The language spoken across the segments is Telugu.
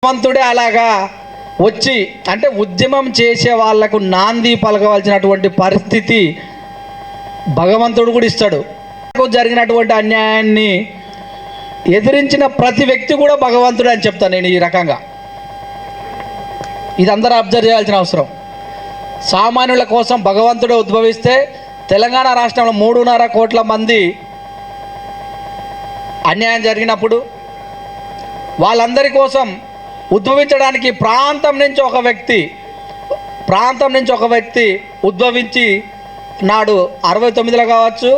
భగవంతుడే అలాగా వచ్చి అంటే ఉద్యమం చేసే వాళ్లకు నాంది పలకవలసినటువంటి పరిస్థితి భగవంతుడు కూడా ఇస్తాడు. జరిగినటువంటి అన్యాయాన్ని ఎదిరించిన ప్రతి వ్యక్తి కూడా భగవంతుడు అని చెప్తాను నేను. ఈ రకంగా ఇది అందరూ అబ్జర్వ్ చేయాల్సిన అవసరం. సామాన్యుల కోసం భగవంతుడే ఉద్భవిస్తే తెలంగాణ రాష్ట్రంలో 3.5 కోట్ల మంది అన్యాయం జరిగినప్పుడు వాళ్ళందరి కోసం ఉద్భవించడానికి ప్రాంతం నుంచి ఒక వ్యక్తి ఉద్భవించి నాడు 69లో కావచ్చు,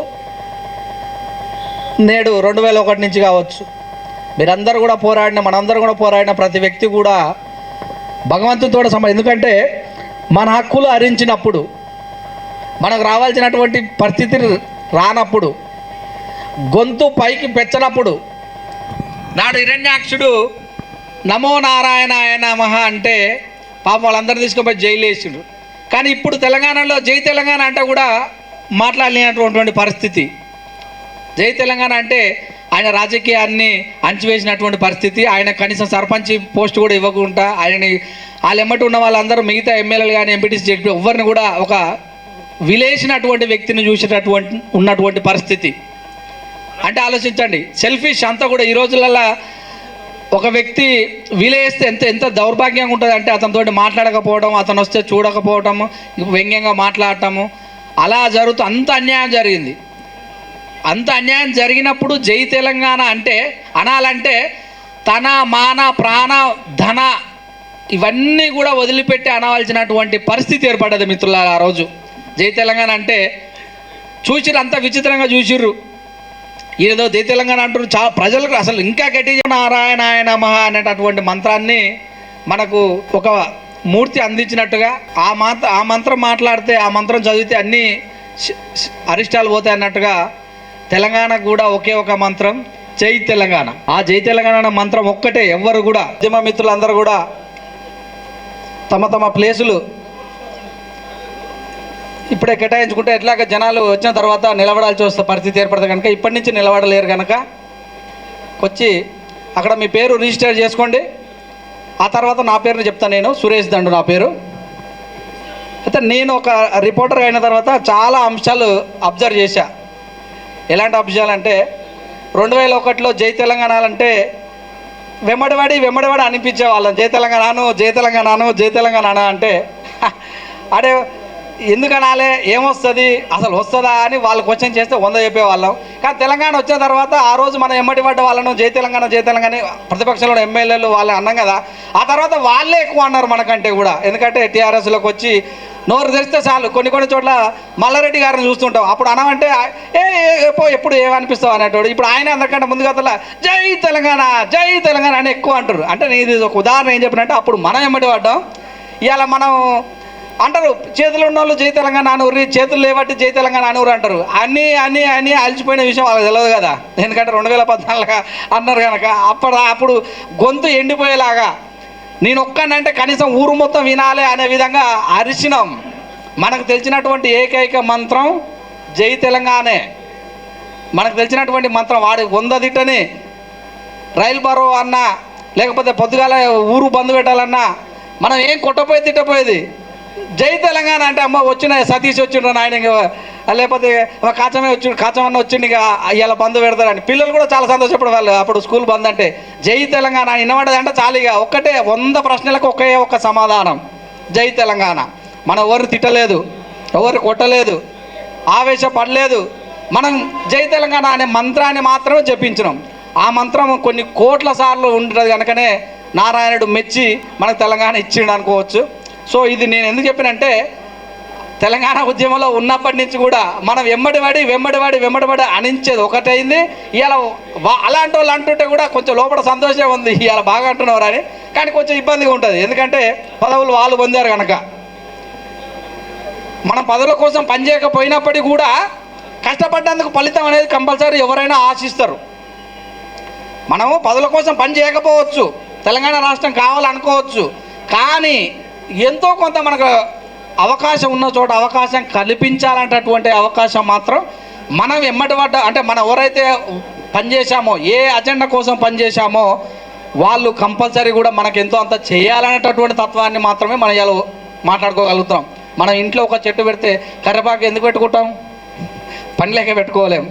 నేడు 2001 నుంచి కావచ్చు, మీరందరూ కూడా మనందరూ కూడా పోరాడిన ప్రతి వ్యక్తి కూడా భగవంతునితో సమానం. ఎందుకంటే మన హక్కులు హరించినప్పుడు, మనకు రావాల్సినటువంటి పరిస్థితి రానప్పుడు, గొంతు పైకి పెచ్చనప్పుడు నాడు హిరణ్యాక్షుడు నమో నారాయణాయ నమః అంటే పాపం వాళ్ళందరూ తీసుకుపోయి జైలు వేసిండు. కానీ ఇప్పుడు తెలంగాణలో జై తెలంగాణ అంటే కూడా మాట్లాడలేనటువంటి పరిస్థితి. జై తెలంగాణ అంటే ఆయన రాజకీయాన్ని అణచివేసినటువంటి పరిస్థితి. ఆయన కనీసం సర్పంచ్ పోస్ట్ కూడా ఇవ్వకుండా వాళ్ళు ఎమ్మటి ఉన్న వాళ్ళందరూ మిగతా ఎమ్మెల్యేలు కానీ ఎంపీటీసీ జడ్పీ ఎవరిని కూడా ఒక విలేసినటువంటి వ్యక్తిని ఉన్నటువంటి పరిస్థితి. అంటే ఆలోచించండి, సెల్ఫిష్ అంతా కూడా. ఈ రోజులలో ఒక వ్యక్తి విలేస్తే ఎంత దౌర్భాగ్యంగా ఉంటుంది అంటే అతనితో మాట్లాడకపోవడం, అతను వస్తే చూడకపోవటము, వ్యంగ్యంగా మాట్లాడటము, అలా జరుగుతూ అంత అన్యాయం జరిగింది. అంత అన్యాయం జరిగినప్పుడు జై తెలంగాణ అంటే అనాలంటే తన మాన ప్రాణ ధన ఇవన్నీ కూడా వదిలిపెట్టి అనవలసినటువంటి పరిస్థితి ఏర్పడ్డది మిత్రులారా. ఆ రోజు జై తెలంగాణ అంటే చూసిర్రు, అంత విచిత్రంగా చూసిర్రు. ఏదో జై తెలంగాణ అంటారు. చాలా ప్రజలకు అసలు ఇంకా గట్టిగా నారాయణాయ నమః అనేటటువంటి మంత్రాన్ని మనకు ఒక మూర్తి అందించినట్టుగా ఆ మంత్రం మాట్లాడితే, ఆ మంత్రం చదివితే అన్నీ అరిష్టాలు పోతాయి అన్నట్టుగా తెలంగాణకు కూడా ఒకే ఒక మంత్రం జై తెలంగాణ. ఆ జై తెలంగాణ అనే మంత్రం ఒక్కటే. ఎవ్వరు కూడా ఉద్యమ మిత్రులందరూ కూడా తమ తమ ప్లేసులు ఇప్పుడే కేటాయించుకుంటే ఎట్లాగ జనాలు వచ్చిన తర్వాత నిలబడాల్సి వస్తే పరిస్థితి ఏర్పడుతుంది కనుక ఇప్పటి నుంచి నిలబడలేరు కనుక వచ్చి అక్కడ మీ పేరు రిజిస్టర్ చేసుకోండి. ఆ తర్వాత నా పేరుని చెప్తాను. నేను సురేష్ దండు నా పేరు. అయితే నేను ఒక రిపోర్టర్ అయిన తర్వాత చాలా అంశాలు అబ్జర్వ్ చేశా. ఎలాంటి అంశాలు అంటే 2001లో జై తెలంగాణ అంటే వెంబడివాడి అనిపించే వాళ్ళం. జై తెలంగాణ అంటే అడే ఎందుకు అనాలే, ఏమొస్తుంది, అసలు వస్తుందా అని వాళ్ళు క్వశ్చన్ చేస్తే 100 చెప్పేవాళ్ళం. కానీ తెలంగాణ వచ్చిన తర్వాత ఆ రోజు మనం ఎమ్మటి పడ్డ వాళ్ళను జై తెలంగాణ ప్రతిపక్షంలో ఎమ్మెల్యేలు వాళ్ళు అన్నాం కదా. ఆ తర్వాత వాళ్ళే ఎక్కువ అన్నారు మనకంటే కూడా. ఎందుకంటే టీఆర్ఎస్లోకి వచ్చి నోరు తెరిస్తే చాలు. కొన్ని చోట్ల మల్లారెడ్డి గారిని చూస్తుంటాం. అప్పుడు అనమంటే ఎప్పుడు ఏమనిపిస్తావు అనేటోడు. ఇప్పుడు ఆయన అందరికంటే ముందుగా జై తెలంగాణ అని ఎక్కువ అంటారు. అంటే నేను ఇది ఒక ఉదాహరణ ఏం చెప్పినట్టే అప్పుడు మనం ఎమ్మటి పడ్డాం. ఇవాళ మనం అంటారు చేతులు ఉన్న వాళ్ళు జై తెలంగాణ అనూరి, చేతులు లేబట్టి జై తెలంగాణ అనూరు అంటారు. అన్నీ అలిచిపోయిన విషయం వాళ్ళకి తెలియదు కదా. ఎందుకంటే 2014 అన్నారు కనుక అప్పుడు గొంతు ఎండిపోయేలాగా నేను ఒక్కనంటే కనీసం ఊరు మొత్తం వినాలి అనే విధంగా అరిచినాం. మనకు తెలిసినటువంటి ఏకైక మంత్రం జై తెలంగాణే. మనకు తెలిసినటువంటి మంత్రం వాడి 100 తిట్టని రైలు బరో అన్నా, లేకపోతే పొద్దుగాల ఊరు బంద్ పెట్టాలన్నా మనం ఏం తిట్టపోయేది జై తెలంగాణ అంటే అమ్మ వచ్చిన సతీష్ వచ్చిండ్రు ఆయన, లేకపోతే కాచమన్న వచ్చిండు ఇక ఇలా బంద్ పెడతారని పిల్లలు కూడా చాలా సంతోషపడే వాళ్ళు. అప్పుడు స్కూల్ బంద్ అంటే జై తెలంగాణ వినబడదు అంటే చాలు. ఇక 100 ప్రశ్నలకు ఒకే సమాధానం జై తెలంగాణ. మనం ఎవరిని తిట్టలేదు, ఎవరిని కొట్టలేదు, ఆవేశపడలేదు. మనం జై తెలంగాణ అనే మంత్రాన్ని మాత్రమే జపించినాం. ఆ మంత్రం కొన్ని కోట్ల సార్లు ఉంటుంది కనుకనే నారాయణుడు మెచ్చి మనకు తెలంగాణ ఇచ్చిండు అనుకోవచ్చు. సో ఇది నేను ఎందుకు చెప్పినంటే తెలంగాణ ఉద్యమంలో ఉన్నప్పటి నుంచి కూడా మనం వెంబడివాడి అనించేది ఒకటైంది. ఇవాళ అలాంటి వాళ్ళు అంటుంటే కూడా కొంచెం లోపల సంతోషం ఉంది, ఇవాళ బాగా అంటున్నారు అని. కానీ కొంచెం ఇబ్బందిగా ఉంటుంది. ఎందుకంటే పదవులు వాళ్ళు పొందారు కనుక. మనం పదవుల కోసం పనిచేయకపోయినప్పటికీ కూడా కష్టపడ్డందుకు ఫలితం అనేది కంపల్సరీ ఎవరైనా ఆశిస్తారు. మనము పదవుల కోసం పని చేయకపోవచ్చు, తెలంగాణ రాష్ట్రం కావాలనుకోవచ్చు, కానీ ఎంతో కొంత మనకు అవకాశం ఉన్న చోట అవకాశం కల్పించాలంటటువంటి అవకాశం మాత్రం మనం ఎమ్మటి అంటే మనం ఎవరైతే పనిచేశామో, ఏ అజెండా కోసం పనిచేశామో వాళ్ళు కంపల్సరీ కూడా మనకు ఎంతో అంత చేయాలనేటటువంటి తత్వాన్ని మాత్రమే మనం ఇలా మాట్లాడుకోగలుగుతాం. మనం ఇంట్లో ఒక చెట్టు పెడితే కరివేపాకు ఎందుకు పెట్టుకుంటాం? పని లేక పెట్టుకోలేం,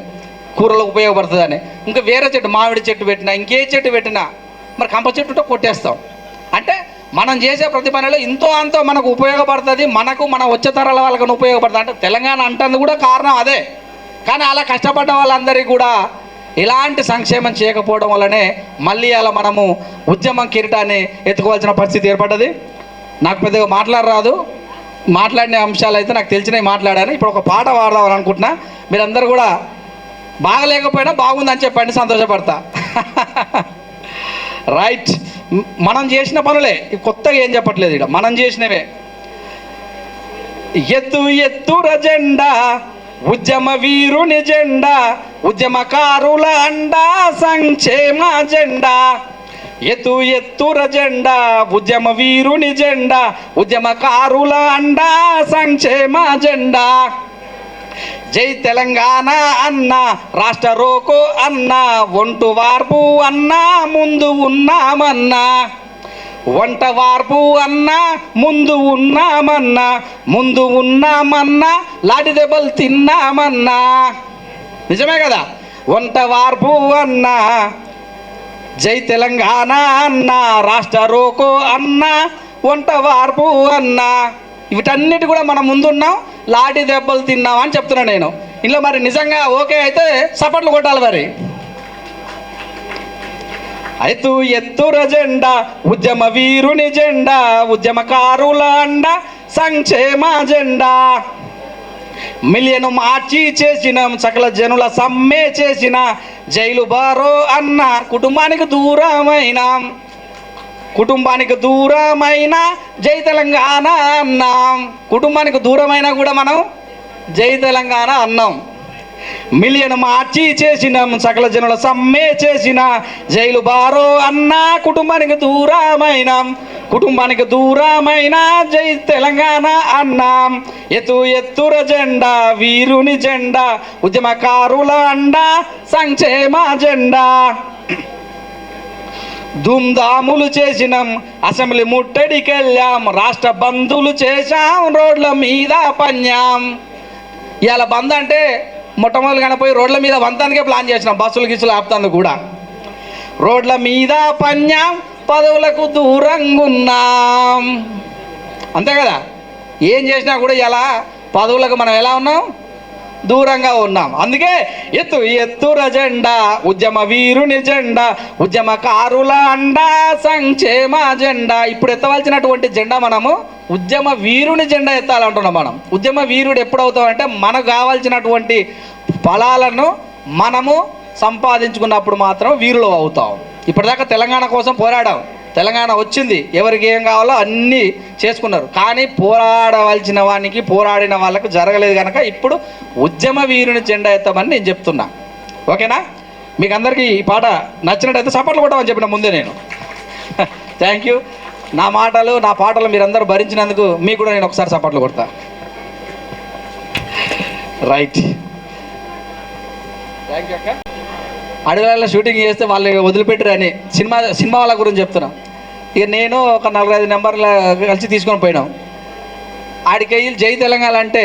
కూరలో ఉపయోగపడుతుందని. ఇంకా వేరే చెట్టు, మామిడి చెట్టు పెట్టినా, ఇంకే చెట్టు పెట్టినా మరి కంప చెట్టుతో కొట్టేస్తాం. అంటే మనం చేసే ప్రతి పనిలో ఇంతో అంతో మనకు ఉపయోగపడుతుంది, మనకు మన వచ్చే తరాల వాళ్ళకు ఉపయోగపడుతుంది. అంటే తెలంగాణ అంటుంది కూడా కారణం అదే. కానీ అలా కష్టపడ్డ వాళ్ళందరికీ కూడా ఇలాంటి సంక్షేమం చేయకపోవడం వల్లనే మళ్ళీ అలా మనము ఉద్యమం కిరీటాన్ని ఎత్తుకోవాల్సిన పరిస్థితి ఏర్పడ్డది. నాకు పెద్దగా మాట్లాడరాదు, మాట్లాడిన అంశాలు అయితే నాకు తెలిసినవి మాట్లాడాను. ఇప్పుడు ఒక పాట పాడదామని అనుకుంటున్నా. మీరందరూ కూడా బాగలేకపోయినా బాగుందని చెప్పండి, సంతోషపడతా. రైట్, మనం చేసిన పనులే, కొత్తగా ఏం చెప్పట్లేదు, ఇక్కడ మనం చేసినవే. ఎత్తు ఎత్తుర జెండా ఉద్యమ వీరుని జెండా, ఉద్యమకారుల అండా సంక్షేమ జెండా. ఎత్తు ఎత్తుర జెండా ఉద్యమ వీరుని జెండా, ఉద్యమకారుల అండా సంక్షేమ జెండా. జై తెలంగాణ అన్న, రాష్ట్ర రోకో అన్న, ఒంటు వార్పు అన్న, ముందు ఉన్నామన్నా. వంట వార్పు అన్నా, ముందు ఉన్నామన్నా, ముందు ఉన్నామన్నా, లాటి దెబ్బలు తిన్నామన్నా. నిజమే కదా? వంట వార్పు అన్నా, జై తెలంగాణ అన్న, రాష్ట్ర రోకో అన్న, వంట వార్పు అన్న. వీటన్నిటి కూడా మనం ముందున్నాం, లాటి దెబ్బలు తిన్నాం అని చెప్తున్నా నేను. ఇంట్లో మరి నిజంగా ఓకే అయితే సపట్లు కొట్టాలి మరి. అయితే ఎత్తుర జెండా ఉద్యమ వీరుని జెండా, ఉద్యమకారుల అండ సంక్షేమ జెండా. మిలియన్ మార్చి చేసినాం, సకల జనుల సమ్మె చేసిన, జైలు బారో అన్న, కుటుంబానికి దూరమైనాం. కుటుంబానికి దూరమైన జై తెలంగాణ అన్నాం. కుటుంబానికి దూరమైనా కూడా మనం జై తెలంగాణ అన్నాం. మిలియన్ మార్చి చేసినాం, సకల జనుల సమ్మె చేసిన, జైలు బారో అన్న, కుటుంబానికి దూరమైనాం. కుటుంబానికి దూరమైన జై తెలంగాణ అన్నాం. ఎత్తు ఎత్తుర జెండా వీరుని జెండా, ఉద్యమకారుల అండ సంక్షేమ జెండా. ధూమ్ధాములు చేసినాం, అసెంబ్లీ ముట్టడికెళ్ళాం, రాష్ట్ర బంధువులు చేశాం, రోడ్ల మీద పన్యాం. ఇవాళ బంద్ అంటే మొట్టమొదటి కనిపోయి రోడ్ల మీద వంతానికే ప్లాన్ చేసినాం, బస్సులు గిసులు ఆపుతాందుకు కూడా. రోడ్ల మీద పన్యాం, పదవులకు దూరంగా ఉన్నాం. అంతే కదా? ఏం చేసినా కూడా ఇలా పదవులకు మనం ఎలా ఉన్నాం? దూరంగా ఉన్నాం. అందుకే ఎత్తు ఎత్తుర జెండా ఉద్యమ వీరుని జెండా, ఉద్యమకారుల అండా సంక్షేమ జెండా. ఇప్పుడు ఎత్తవలసినటువంటి జెండా మనము ఉద్యమ వీరుని జెండా ఎత్తాలంటున్నాం. మనం ఉద్యమ వీరుడు ఎప్పుడు అవుతామంటే మనకు కావాల్సినటువంటి ఫలాలను మనము సంపాదించుకున్నప్పుడు మాత్రం వీరులు అవుతాం. ఇప్పటిదాకా తెలంగాణ కోసం పోరాడాం, తెలంగాణ వచ్చింది, ఎవరికి ఏం కావాలో అన్నీ చేసుకున్నారు. కానీ పోరాడవలసిన వానికి, పోరాడిన వాళ్ళకు జరగలేదు కనుక ఇప్పుడు ఉద్యమ వీరుని జెండా ఎత్తామని నేను చెప్తున్నా. ఓకేనా? మీకు అందరికీ ఈ పాట నచ్చినట్టయితే సపోర్ట్లు కొట్టమని చెప్పిన ముందే నేను. Thank you. నా మాటలు, నా పాటలు మీరందరూ భరించినందుకు మీకు కూడా నేను ఒకసారి సపోర్ట్లు కొడతా. రైట్, థ్యాంక్ యూ అక్క. అడవులలో షూటింగ్ చేస్తే వాళ్ళు వదిలిపెట్టరు అని సినిమా వాళ్ళ గురించి చెప్తున్నా. ఇక నేను ఒక 4-5 నెంబర్లు కలిసి తీసుకొని పోయినాం. ఆడికెళ్ళి జై తెలంగాణ అంటే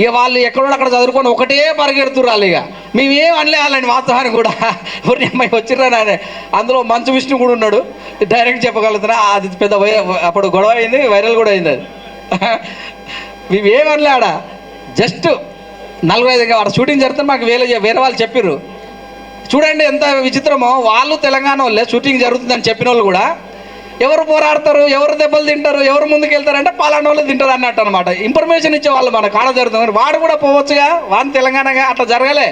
ఇక వాళ్ళు ఎక్కడో అక్కడ చదువుకొని ఒకటే పరిగెడుతున్నారు. వాళ్ళు ఇక మేమేం అనలే వాళ్ళని వాస్తవాన్ని కూడా. ఎవరి అమ్మాయి వచ్చిర్రా అని. అందులో మంచు విష్ణు కూడా ఉన్నాడు, డైరెక్ట్ చెప్పగలుగుతున్నా. అది పెద్ద అప్పుడు గొడవ అయింది, వైరల్ కూడా అయింది అది. మేమేమనలే ఆడ, జస్ట్ 4-5 ఆడ షూటింగ్ జరుగుతుంది. మాకు వేరే వాళ్ళు చెప్పారు. చూడండి ఎంత విచిత్రమో, వాళ్ళు తెలంగాణ వాళ్ళే, షూటింగ్ జరుగుతుందని చెప్పిన వాళ్ళు కూడా ఎవరు పోరాడతారు, ఎవరు దెబ్బలు తింటారు, ఎవరు ముందుకు వెళ్తారంటే పలానా వాళ్ళు తింటారు అన్నట్టు అనమాట. ఇన్ఫర్మేషన్ ఇచ్చేవాళ్ళు మన కాడ జరుగుతుంది. వాడు కూడా పోవచ్చుగా, వాడిని తెలంగాణగా. అట్లా జరగలే.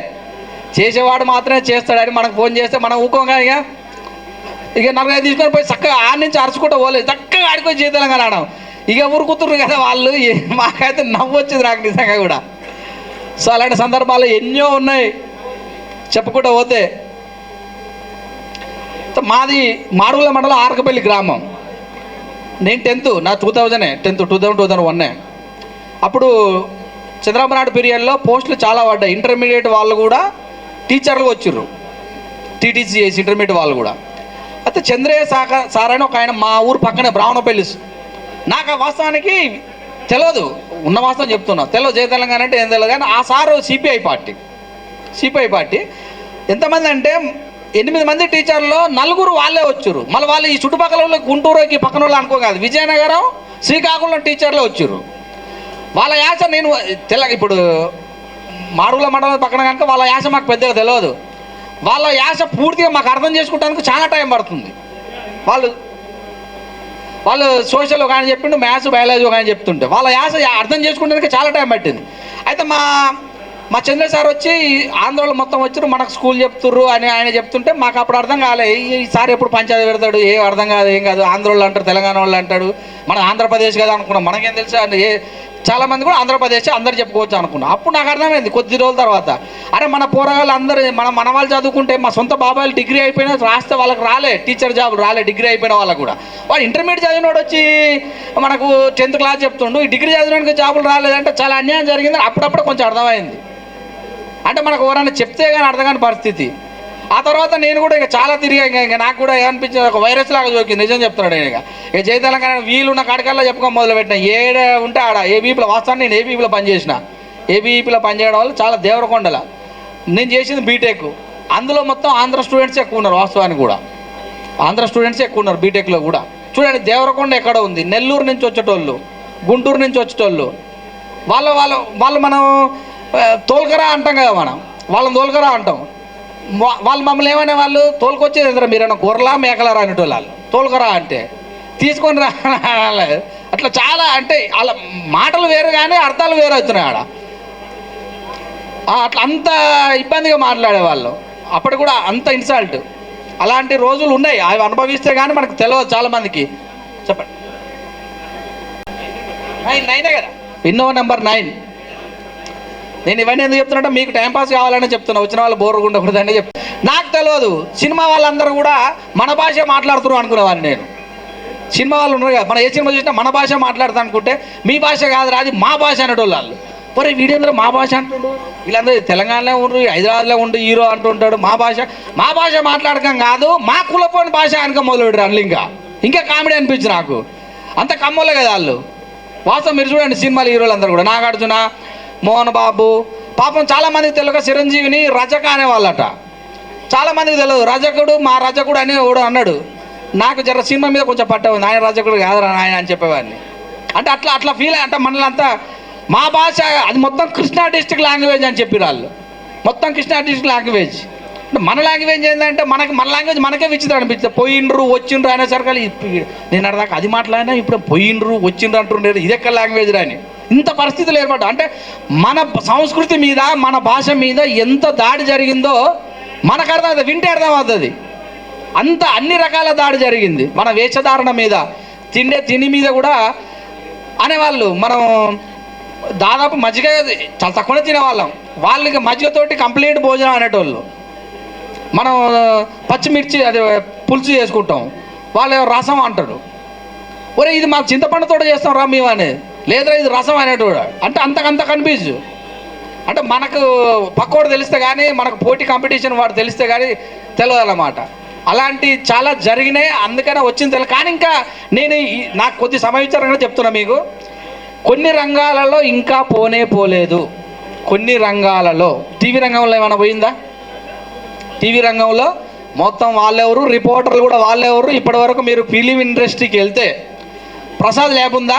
చేసేవాడు మాత్రమే చేస్తాడని మనకు ఫోన్ చేస్తే మనం ఊకోగా ఇక 4-5 తీసుకొని పోయి చక్కగా ఆడి నుంచి అరుచుకుంటూ పోలేదు, చక్కగా ఆడిపోయి జై తెలంగాణ ఆడాం. ఇక ఊరుకుతున్నారు కదా వాళ్ళు. మాకైతే నవ్వు వచ్చింది నాకు నిజంగా కూడా. సో అలాంటి సందర్భాలు ఎన్నో ఉన్నాయి చెప్పుకుంటూ పోతే. మాది మాడుగుల మండలం ఆర్కపల్లి గ్రామం. నేను 10th, నా 2001. అప్పుడు చంద్రబాబు నాయుడు పీరియడ్లో పోస్టులు చాలా పడ్డాయి. ఇంటర్మీడియట్ వాళ్ళు కూడా టీచర్లు వచ్చిర్రు, టీటీసీ చేసి ఇంటర్మీడియట్ వాళ్ళు కూడా. అయితే అయితే చంద్రయ్య సార్ అని ఒక ఆయన మా ఊరు పక్కనే బ్రాహ్మణపల్లి. నాకు ఆ వాస్తవానికి తెలియదు, ఉన్న వాస్తవం చెప్తున్నా, తెలియదు జయ తెలంగాణ అంటే ఏం తెలియదు. కానీ ఆ సారు సిపిఐ పార్టీ ఎంతమంది అంటే 8 మంది టీచర్లో 4 వాళ్ళే వచ్చారు. మళ్ళీ వాళ్ళు ఈ చుట్టుపక్కల వాళ్ళు గుంటూరుకి పక్కన వాళ్ళు అనుకోకాదు, విజయనగరం శ్రీకాకుళం టీచర్లు వచ్చారు. వాళ్ళ యాస నేను ఇప్పుడు మాడుగుల మండలం పక్కన కనుక వాళ్ళ యాస మాకు పెద్దగా తెలియదు. వాళ్ళ యాస పూర్తిగా మాకు అర్థం చేసుకుంటానికి చాలా టైం పడుతుంది. వాళ్ళు సోషల్ ఒక ఆయన చెప్పిండు, మ్యాథ్స్ బయాలజీ ఒక ఆయన చెప్తుంటే వాళ్ళ యాస అర్థం చేసుకుంటానికి చాలా టైం పట్టింది. అయితే మా చంద్ర సార్ వచ్చి ఆంధ్రలో మొత్తం వచ్చారు, మనకు స్కూల్ చెప్తుర్రు అని ఆయన చెప్తుంటే మాకు అప్పుడు అర్థం కాలే, ఈసారి ఎప్పుడు పంచాయతీ పెడతాడు, ఏం అర్థం కాదు, ఏం కాదు, ఆంధ్ర వాళ్ళు అంటారు, తెలంగాణ వాళ్ళు అంటాడు, మన ఆంధ్రప్రదేశ్ కదా అనుకున్నాం, మనకేం తెలుసు అంటే చాలామంది కూడా ఆంధ్రప్రదేశ్ అందరు చెప్పుకోవచ్చు అనుకున్నాం. అప్పుడు నాకు అర్థమైంది కొద్ది రోజుల తర్వాత, అరే మన పోరగాళ్ళు అందరూ మన వాళ్ళు చదువుకుంటే మా సొంత బాబాయిలు డిగ్రీ అయిపోయినా రాస్తే వాళ్ళకి రాలే, టీచర్ జాబులు రాలే, డిగ్రీ అయిపోయిన వాళ్ళకు కూడా. వాడు ఇంటర్మీడియట్ చదివినోడు వచ్చి మనకు 10th క్లాస్ చెప్తుండు, ఈ డిగ్రీ చదివినోడికి జాబులు రాలేదంటే చాలా అన్యాయం జరిగిందని అప్పుడప్పుడు కొంచెం అర్థమైంది. అంటే మనకు ఎవరైనా చెప్తే కానీ అర్థం కాని పరిస్థితి. ఆ తర్వాత నేను కూడా ఇక చాలా తిరిగా, ఇంకా నాకు కూడా ఏమనిపించింది, ఒక వైరస్ లాగా జోకింది, నిజం చెప్తున్నాడు నేను. ఇక జయ తెలంగాణ వీలున్న కాడికల్లా చెప్పుకొని మొదలుపెట్టిన, ఏడ ఉంటే ఆడ ఏబీపీలో వాస్తవాన్ని నేను ఏబీపీలో పనిచేసిన. ఏబీపీలో పనిచేయడం వల్ల చాలా దేవరకొండల నేను చేసింది బీటెక్. అందులో మొత్తం ఆంధ్ర స్టూడెంట్స్ ఎక్కువ ఉన్నారు, వాస్తవానికి కూడా ఆంధ్ర స్టూడెంట్స్ ఎక్కువ ఉన్నారు బీటెక్లో కూడా. చూడండి దేవరకొండ ఎక్కడ ఉంది, నెల్లూరు నుంచి వచ్చేటోళ్ళు, గుంటూరు నుంచి వచ్చేటోళ్ళు, వాళ్ళు మనం తోలుకరా అంటాం కదా, మనం వాళ్ళని తోలుకరా అంటాం. వాళ్ళు మమ్మల్ని ఏమనే వాళ్ళు తోలుకొచ్చేది ఎదురా మీరైనా గొర్రెలా మేకలరా అనేటోళ్ళు. వాళ్ళు తోలుకరా అంటే తీసుకొని రా అట్లా చాలా, అంటే వాళ్ళ మాటలు వేరు కానీ అర్థాలు వేరు అవుతున్నాయి ఆడ. అట్లా అంత ఇబ్బందిగా మాట్లాడేవాళ్ళు అప్పటి కూడా, అంత ఇన్సల్ట్. అలాంటి రోజులు ఉన్నాయి, అవి అనుభవిస్తే కానీ మనకు తెలియదు చాలామందికి. చెప్పండి 9 కదా, విన్నో నెంబర్ 9. నేను ఇవన్నీ ఎందుకు చెప్తున్నా, మీకు టైంపాస్ కావాలని చెప్తున్నా, వచ్చిన వాళ్ళు బోర్ ఉండకూడదని చెప్తున్నా. నాకు తెలియదు సినిమా వాళ్ళందరూ కూడా మన భాష మాట్లాడుతున్నారు అనుకునేవాడిని నేను. సినిమా వాళ్ళు ఉన్నారు కదా, మనం ఏ సినిమా చూసినా మన భాష మాట్లాడుతా అనుకుంటే, మీ భాష కాదురా అది మా భాష అనేటోళ్ళు వాళ్ళు. మరి వీడియోలో మా భాష అంటుండు, వీళ్ళందరూ తెలంగాణలో ఉండు, హైదరాబాద్లో ఉండు, హీరో అంటుంటాడు. మా భాష మాట్లాడకం కాదు, మా కులపోని భాష అనక మొదలుపెట్టారు వాళ్ళు. ఇంకా కామెడీ అనిపించింది నాకు. అంత కమ్మలే కదా వాళ్ళు. వాస్తవం మీరు చూడండి, సినిమాలు హీరోలు అందరూ కూడా, నాగార్జున, మోహన్ బాబు, పాపం చాలామందికి తెలియక చిరంజీవిని రజక అనేవాళ్ళట. చాలామందికి తెలియదు రజకుడు, మా రజకుడు అని కూడా అన్నాడు. నాకు జర సినిమా మీద కొంచెం పట్ట ఉంది, ఆయన రజకుడు కాదురా ఆయన అని చెప్పేవాడిని. అంటే అట్లా ఫీల్, అంటే మనల్ని అంతా మా భాష అది మొత్తం కృష్ణా డిస్ట్రిక్ట్ లాంగ్వేజ్ అని చెప్పి వాళ్ళు, మొత్తం కృష్ణా డిస్ట్రిక్ట్ లాంగ్వేజ్. అంటే మన లాంగ్వేజ్ ఏంటంటే మన లాంగ్వేజ్ మనకే విచిత్రం అనిపిస్తుంది. పోయిండ్రు వచ్చిండ్రు అనేసరికి నేను అర్థాక అది మాట్లాడినా ఇప్పుడు పోయిండ్రు వచ్చిండ్రు అంటుండేది, ఇది ఎక్కడ లాంగ్వేజ్ రాని ఇంత పరిస్థితులు ఏర్పడ్డా. అంటే మన సంస్కృతి మీద, మన భాష మీద ఎంత దాడి జరిగిందో మనకు అర్థమవుతుంది, వింటే అర్థమవుతుంది. అంత అన్ని రకాల దాడి జరిగింది. మన వేషధారణ మీద, తిండి మీద కూడా అనేవాళ్ళు. మనం దాదాపు మజ్జిగ చాలా తక్కువనే తినేవాళ్ళం, వాళ్ళకి మజ్జిగతోటి కంప్లీట్ భోజనం అనేటోళ్ళు. మనం పచ్చిమిర్చి అది పులుసు చేసుకుంటాం, వాళ్ళు రసం అంటారు. ఒరే ఇది మాకు చింతపండుతో చేస్తాం రా మేము అనేది, లేదురా ఇది రసం అనేటోడు. అంటే అంతకంత కనిపించు. అంటే మనకు పక్కోడు తెలిస్తే కానీ, మనకు పోటీ కాంపిటీషన్ వాడు తెలిస్తే కానీ తెలియదు అన్నమాట. అలాంటి చాలా జరిగినాయి, అందుకనే వచ్చింది తెలియదు. కానీ ఇంకా నేను నాకు కొద్ది సమవిచారంగా చెప్తున్నా మీకు, కొన్ని రంగాలలో ఇంకా పోలేదు. కొన్ని రంగాలలో, టీవీ రంగంలో ఏమైనా పోయిందా? టీవీ రంగంలో మొత్తం వాళ్ళెవరు, రిపోర్టర్లు కూడా వాళ్ళెవరు. ఇప్పటివరకు మీరు ఫిలిం ఇండస్ట్రీకి వెళ్తే ప్రసాద్ ల్యాబ్ ఉందా,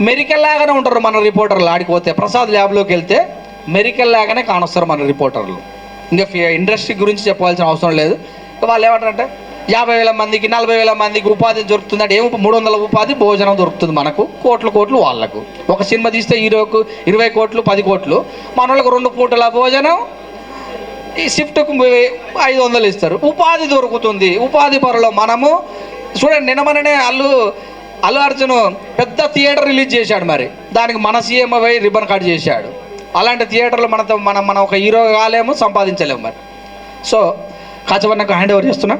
మెరికల్ లాగానే ఉంటారు మన రిపోర్టర్లు. ఆడిపోతే ప్రసాద్ ల్యాబ్లోకి వెళ్తే మెరికల్ లాగానే కానొస్తారు మన రిపోర్టర్లు. ఇంకా ఇండస్ట్రీ గురించి చెప్పాల్సిన అవసరం లేదు. వాళ్ళు ఏమంటారంటే 50,000 మందికి 40,000 మందికి ఉపాధి దొరుకుతుంది అంటే, 300 ఉపాధి భోజనం దొరుకుతుంది మనకు, కోట్లు వాళ్ళకు. ఒక సినిమా తీస్తే హీరోకు 20 కోట్లు 10 కోట్లు, మన వాళ్ళకి 2 పూటల భోజనం, ఈ షిఫ్ట్కు 500 ఇస్తారు, ఉపాధి దొరుకుతుంది. ఉపాధి పరులో మనము చూడండి. నిన్నమననే అల్లు అర్జున్ పెద్ద థియేటర్ రిలీజ్ చేశాడు, మరి దానికి మన సీఎం పోయి రిబ్బన్ కట్ చేశాడు. అలాంటి థియేటర్లు మనం ఒక హీరో కాలేము, సంపాదించలేము. మరి సో కాచవన్నకు హ్యాండ్ ఓవర్ చేస్తున్నా.